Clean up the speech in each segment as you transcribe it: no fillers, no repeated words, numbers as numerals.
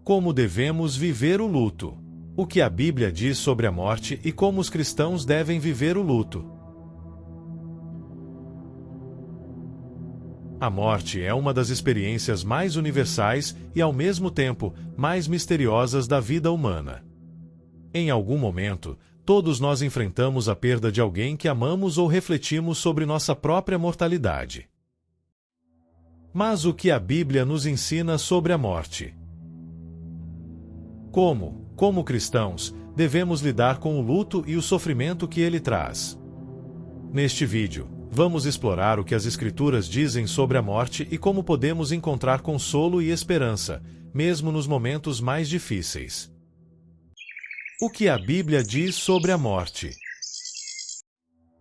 Como devemos viver o luto? O que a Bíblia diz sobre a morte e como os cristãos devem viver o luto? A morte é uma das experiências mais universais e, ao mesmo tempo, mais misteriosas da vida humana. Em algum momento, todos nós enfrentamos a perda de alguém que amamos ou refletimos sobre nossa própria mortalidade. Mas o que a Bíblia nos ensina sobre a morte? Como cristãos, devemos lidar com o luto e o sofrimento que ele traz. Neste vídeo, vamos explorar o que as Escrituras dizem sobre a morte e como podemos encontrar consolo e esperança, mesmo nos momentos mais difíceis. O que a Bíblia diz sobre a morte?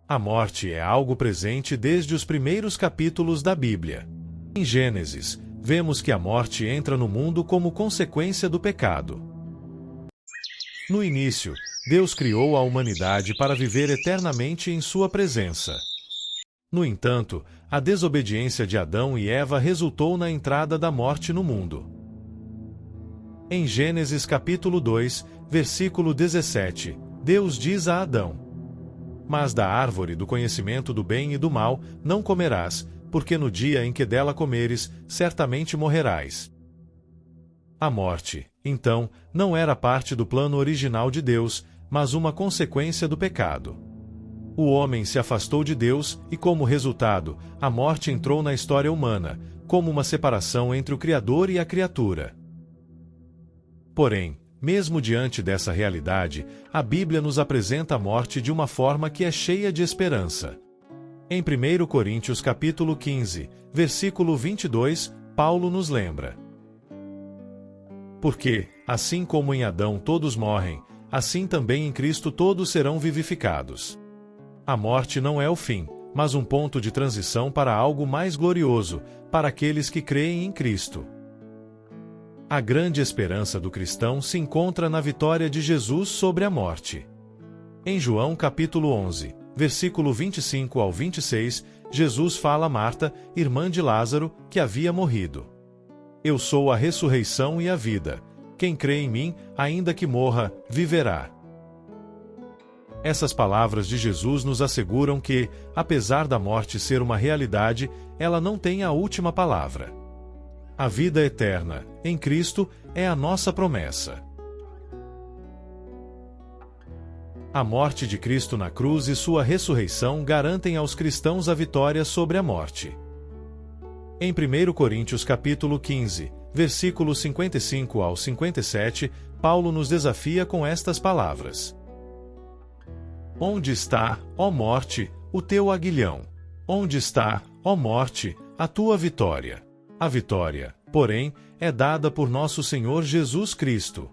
A morte é algo presente desde os primeiros capítulos da Bíblia. Em Gênesis, vemos que a morte entra no mundo como consequência do pecado. No início, Deus criou a humanidade para viver eternamente em sua presença. No entanto, a desobediência de Adão e Eva resultou na entrada da morte no mundo. Em Gênesis capítulo 2, versículo 17, Deus diz a Adão: "Mas da árvore do conhecimento do bem e do mal não comerás, porque no dia em que dela comeres, certamente morrerás." A morte, então, não era parte do plano original de Deus, mas uma consequência do pecado. O homem se afastou de Deus e, como resultado, a morte entrou na história humana, como uma separação entre o Criador e a criatura. Porém, mesmo diante dessa realidade, a Bíblia nos apresenta a morte de uma forma que é cheia de esperança. Em 1 Coríntios capítulo 15, versículo 22, Paulo nos lembra: "Porque, assim como em Adão todos morrem, assim também em Cristo todos serão vivificados." A morte não é o fim, mas um ponto de transição para algo mais glorioso, para aqueles que creem em Cristo. A grande esperança do cristão se encontra na vitória de Jesus sobre a morte. Em João capítulo 11, versículo 25 ao 26, Jesus fala a Marta, irmã de Lázaro, que havia morrido: "Eu sou a ressurreição e a vida. Quem crê em mim, ainda que morra, viverá." Essas palavras de Jesus nos asseguram que, apesar da morte ser uma realidade, ela não tem a última palavra. A vida eterna, em Cristo, é a nossa promessa. A morte de Cristo na cruz e sua ressurreição garantem aos cristãos a vitória sobre a morte. Em 1 Coríntios capítulo 15, versículos 55 ao 57, Paulo nos desafia com estas palavras: "Onde está, ó morte, o teu aguilhão? Onde está, ó morte, a tua vitória? A vitória, porém, é dada por nosso Senhor Jesus Cristo."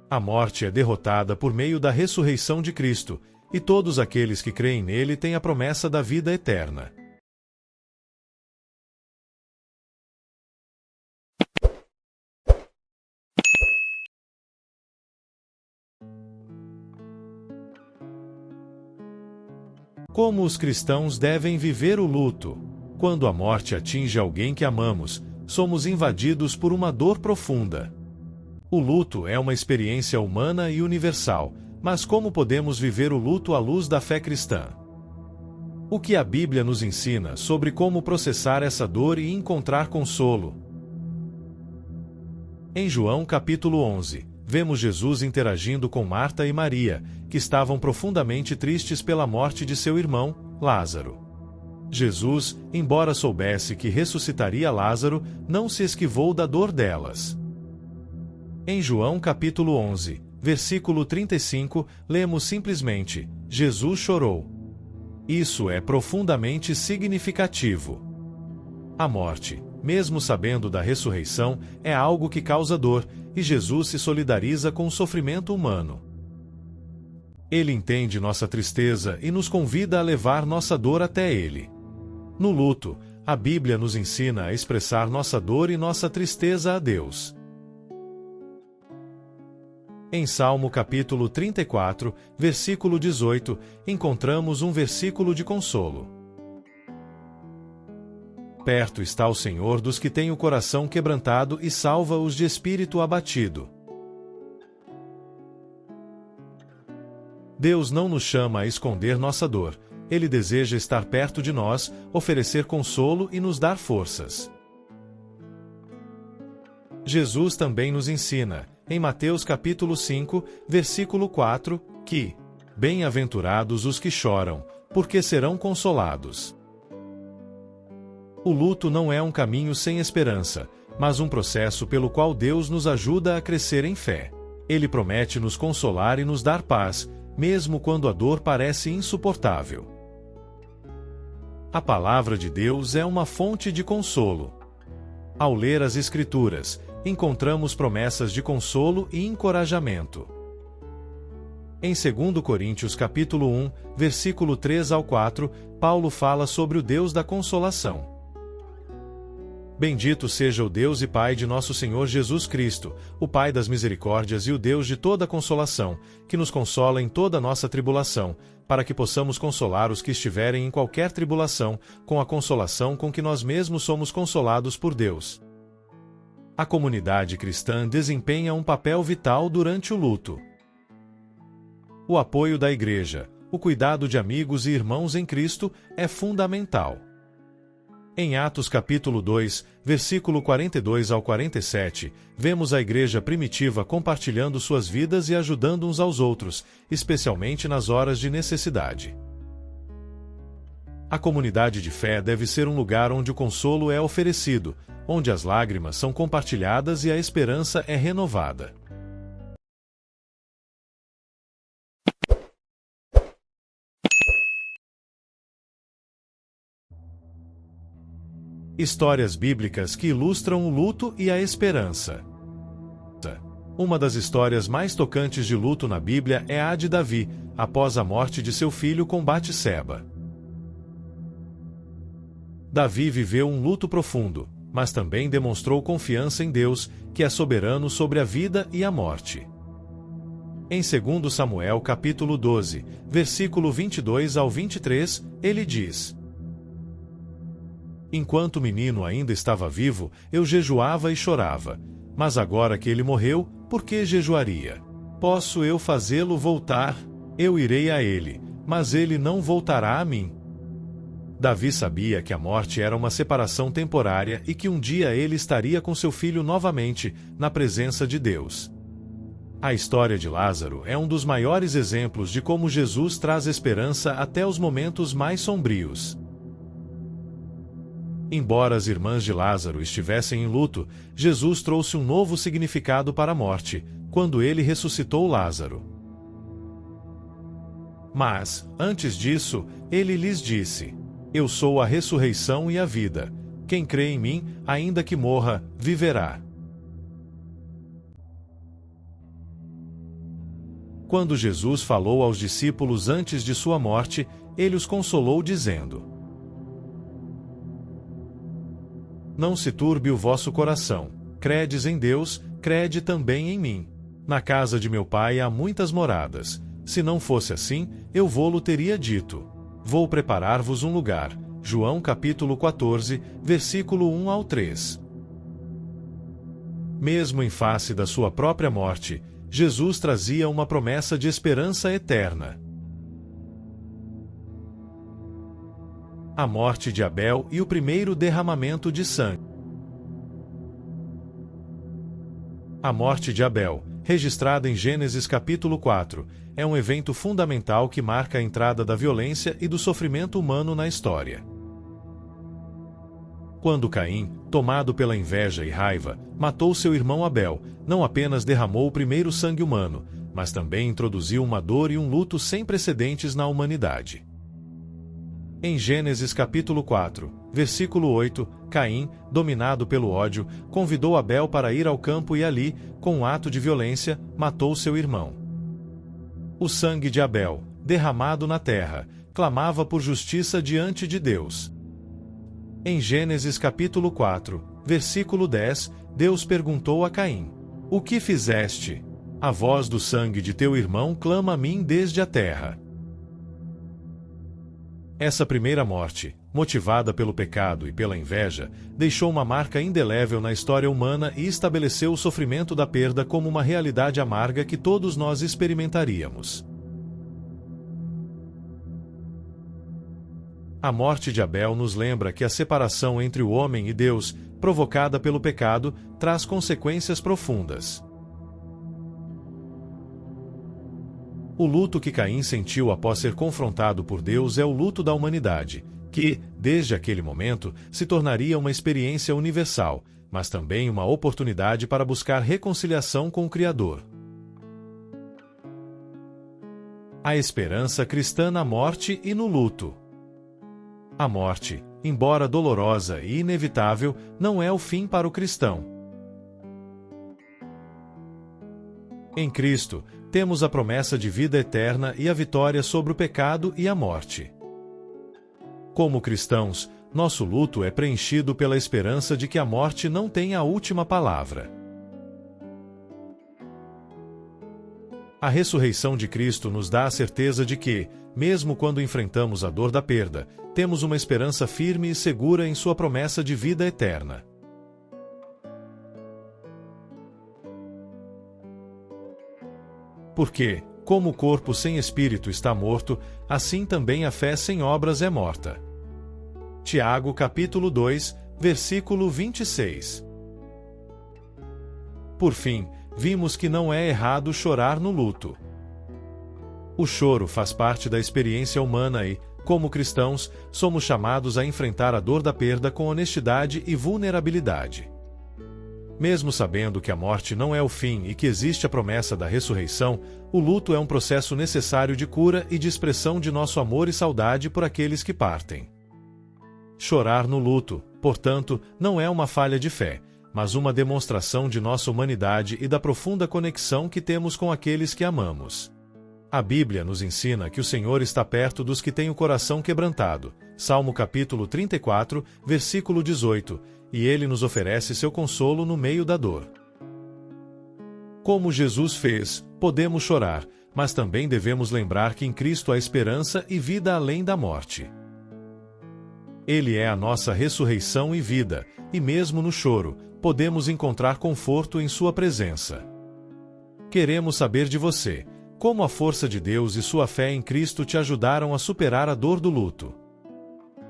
A morte é derrotada por meio da ressurreição de Cristo, e todos aqueles que creem nele têm a promessa da vida eterna. Como os cristãos devem viver o luto? Quando a morte atinge alguém que amamos, somos invadidos por uma dor profunda. O luto é uma experiência humana e universal, mas como podemos viver o luto à luz da fé cristã? O que a Bíblia nos ensina sobre como processar essa dor e encontrar consolo? Em João capítulo 11, vemos Jesus interagindo com Marta e Maria, que estavam profundamente tristes pela morte de seu irmão, Lázaro. Jesus, embora soubesse que ressuscitaria Lázaro, não se esquivou da dor delas. Em João capítulo 11, versículo 35, lemos simplesmente: "Jesus chorou." Isso é profundamente significativo. A morte, mesmo sabendo da ressurreição, é algo que causa dor, e Jesus se solidariza com o sofrimento humano. Ele entende nossa tristeza e nos convida a levar nossa dor até Ele. No luto, a Bíblia nos ensina a expressar nossa dor e nossa tristeza a Deus. Em Salmo capítulo 34, versículo 18, encontramos um versículo de consolo. Perto está o Senhor dos que têm o coração quebrantado e salva-os de espírito abatido. Deus não nos chama a esconder nossa dor. Ele deseja estar perto de nós, oferecer consolo e nos dar forças. Jesus também nos ensina, em Mateus capítulo 5, versículo 4, que bem-aventurados os que choram, porque serão consolados. O luto não é um caminho sem esperança, mas um processo pelo qual Deus nos ajuda a crescer em fé. Ele promete nos consolar e nos dar paz, mesmo quando a dor parece insuportável. A palavra de Deus é uma fonte de consolo. Ao ler as Escrituras, encontramos promessas de consolo e encorajamento. Em 2 Coríntios capítulo 1, versículo 3 ao 4, Paulo fala sobre o Deus da consolação. Bendito seja o Deus e Pai de nosso Senhor Jesus Cristo, o Pai das misericórdias e o Deus de toda consolação, que nos consola em toda nossa tribulação, para que possamos consolar os que estiverem em qualquer tribulação, com a consolação com que nós mesmos somos consolados por Deus. A comunidade cristã desempenha um papel vital durante o luto. O apoio da igreja, o cuidado de amigos e irmãos em Cristo é fundamental. Em Atos capítulo 2, versículo 42 ao 47, vemos a igreja primitiva compartilhando suas vidas e ajudando uns aos outros, especialmente nas horas de necessidade. A comunidade de fé deve ser um lugar onde o consolo é oferecido, onde as lágrimas são compartilhadas e a esperança é renovada. Histórias bíblicas que ilustram o luto e a esperança. Uma das histórias mais tocantes de luto na Bíblia é a de Davi, após a morte de seu filho com Batseba. Davi viveu um luto profundo, mas também demonstrou confiança em Deus, que é soberano sobre a vida e a morte. Em 2 Samuel capítulo 12, versículo 22 ao 23, ele diz: Enquanto o menino ainda estava vivo, eu jejuava e chorava. Mas agora que ele morreu, por que jejuaria? Posso eu fazê-lo voltar? Eu irei a ele, mas ele não voltará a mim. Davi sabia que a morte era uma separação temporária e que um dia ele estaria com seu filho novamente, na presença de Deus. A história de Lázaro é um dos maiores exemplos de como Jesus traz esperança até os momentos mais sombrios. Embora as irmãs de Lázaro estivessem em luto, Jesus trouxe um novo significado para a morte, quando ele ressuscitou Lázaro. Mas, antes disso, ele lhes disse: Eu sou a ressurreição e a vida. Quem crê em mim, ainda que morra, viverá. Quando Jesus falou aos discípulos antes de sua morte, ele os consolou dizendo: Não se turbe o vosso coração. Credes em Deus, crede também em mim. Na casa de meu pai há muitas moradas. Se não fosse assim, eu vô-lo teria dito. Vou preparar-vos um lugar. João capítulo 14, versículo 1 ao 3. Mesmo em face da sua própria morte, Jesus trazia uma promessa de esperança eterna. A morte de Abel e o primeiro derramamento de sangue. A morte de Abel, registrada em Gênesis capítulo 4, é um evento fundamental que marca a entrada da violência e do sofrimento humano na história. Quando Caim, tomado pela inveja e raiva, matou seu irmão Abel, não apenas derramou o primeiro sangue humano, mas também introduziu uma dor e um luto sem precedentes na humanidade. Em Gênesis capítulo 4, versículo 8, Caim, dominado pelo ódio, convidou Abel para ir ao campo e ali, com um ato de violência, matou seu irmão. O sangue de Abel, derramado na terra, clamava por justiça diante de Deus. Em Gênesis capítulo 4, versículo 10, Deus perguntou a Caim: O que fizeste? A voz do sangue de teu irmão clama a mim desde a terra. Essa primeira morte, motivada pelo pecado e pela inveja, deixou uma marca indelével na história humana e estabeleceu o sofrimento da perda como uma realidade amarga que todos nós experimentaríamos. A morte de Abel nos lembra que a separação entre o homem e Deus, provocada pelo pecado, traz consequências profundas. O luto que Caim sentiu após ser confrontado por Deus é o luto da humanidade, que, desde aquele momento, se tornaria uma experiência universal, mas também uma oportunidade para buscar reconciliação com o Criador. A esperança cristã na morte e no luto. A morte, embora dolorosa e inevitável, não é o fim para o cristão. Em Cristo, temos a promessa de vida eterna e a vitória sobre o pecado e a morte. Como cristãos, nosso luto é preenchido pela esperança de que a morte não tem a última palavra. A ressurreição de Cristo nos dá a certeza de que, mesmo quando enfrentamos a dor da perda, temos uma esperança firme e segura em sua promessa de vida eterna. Porque, como o corpo sem espírito está morto, assim também a fé sem obras é morta. Tiago capítulo 2, versículo 26. Por fim, vimos que não é errado chorar no luto. O choro faz parte da experiência humana e, como cristãos, somos chamados a enfrentar a dor da perda com honestidade e vulnerabilidade. Mesmo sabendo que a morte não é o fim e que existe a promessa da ressurreição, o luto é um processo necessário de cura e de expressão de nosso amor e saudade por aqueles que partem. Chorar no luto, portanto, não é uma falha de fé, mas uma demonstração de nossa humanidade e da profunda conexão que temos com aqueles que amamos. A Bíblia nos ensina que o Senhor está perto dos que têm o coração quebrantado. Salmo capítulo 34, versículo 18, e Ele nos oferece seu consolo no meio da dor. Como Jesus fez, podemos chorar, mas também devemos lembrar que em Cristo há esperança e vida além da morte. Ele é a nossa ressurreição e vida, e mesmo no choro, podemos encontrar conforto em sua presença. Queremos saber de você, como a força de Deus e sua fé em Cristo te ajudaram a superar a dor do luto.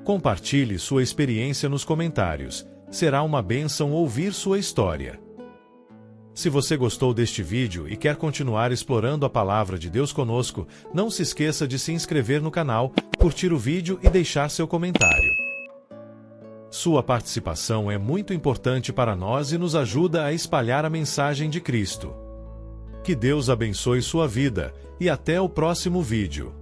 Compartilhe sua experiência nos comentários, será uma bênção ouvir sua história. Se você gostou deste vídeo e quer continuar explorando a palavra de Deus conosco, não se esqueça de se inscrever no canal, curtir o vídeo e deixar seu comentário. Sua participação é muito importante para nós e nos ajuda a espalhar a mensagem de Cristo. Que Deus abençoe sua vida, e até o próximo vídeo.